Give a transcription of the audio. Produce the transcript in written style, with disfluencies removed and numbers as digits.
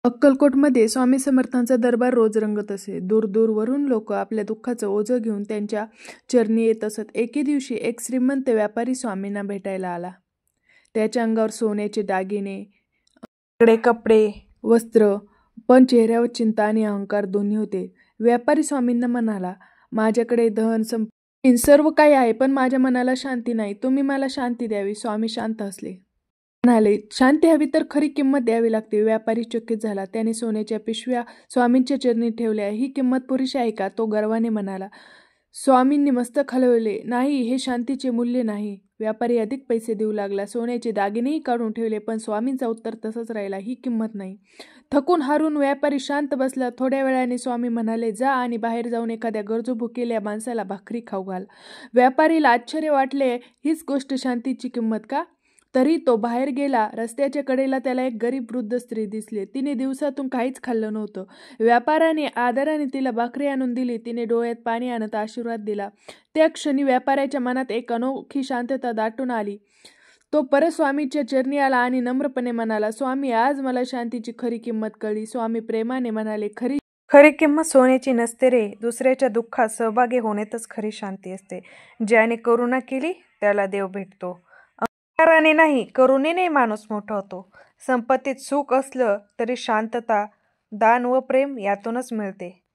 अक्कलकोटमध्ये स्वामी समर्थांचा दरबार रोज रंगत असे. दूरदूरवरून लोक आपल्या दुःखाचं ओझं घेऊन त्यांच्या चरणी येत असत. एके दिवशी एक श्रीमंत व्यापारी स्वामींना भेटायला आला. त्याच्या अंगावर सोन्याचे दागिने, महागडे कपडे, वस्त्र, पण चेहऱ्यावर चिंता आणि अहंकार दोन्ही होते. व्यापारी स्वामींना म्हणाला, माझ्याकडे धन संपत्ती सर्व काही आहे, पण माझ्या मनाला शांती नाही. तुम्ही मला शांती द्यावी. स्वामी शांत हसले. म्हणाले, शांती हवी तर खरी किंमत द्यावी लागते. व्यापारी चकित झाला. त्याने सोन्याच्या पिशव्या स्वामींच्या चरणी ठेवल्या. ही किंमत पुरेशी आहे का? तो गर्वाने म्हणाला. स्वामींनी मस्तक हलवले. नाही, हे शांतीचे मूल्य नाही. व्यापारी अधिक पैसे देऊ लागला. सोन्याचे दागिनेही काढून ठेवले, पण स्वामींचा उत्तर तसंच राहिला, ही किंमत नाही. थकून हारून व्यापारी शांत बसला. थोड्या वेळाने स्वामी म्हणाले, जा आणि बाहेर जाऊन एखाद्या गरजू भुकेल्या माणसाला भाकरी खाऊ घाल. व्यापारीला आश्चर्य वाटले. हीच गोष्ट शांतीची किंमत का? तरी तो बाहेर गेला. रस्त्याच्या कडेला त्याला एक गरीब वृद्ध स्त्री दिसली. तिने दिवसातून काहीच खाल्लं नव्हतं. व्यापाराने आदराने तिला भाकरी आणून दिली. तिने डोळ्यात पाणी आणत आशीर्वाद दिला. त्या क्षणी व्यापाऱ्याच्या मनात एक अनोखी शांतता दाटून आली. तो परत स्वामींच्या चरणी आला आणि नम्रपणे म्हणाला, स्वामी, आज मला शांतीची खरी किंमत कळली. स्वामी प्रेमाने म्हणाले, खरी किंमत सोन्याची नसते रे. दुसऱ्याच्या दुःखात सहभागी होण्यातच खरी शांती असते. ज्याने करुणा केली त्याला देव भेटतो. अहंकाराने नाही, करुणेने माणूस मोठा होतो. संपत्तीत सुख असलं तरी शांतता, दान व प्रेम यातूनच मिळते.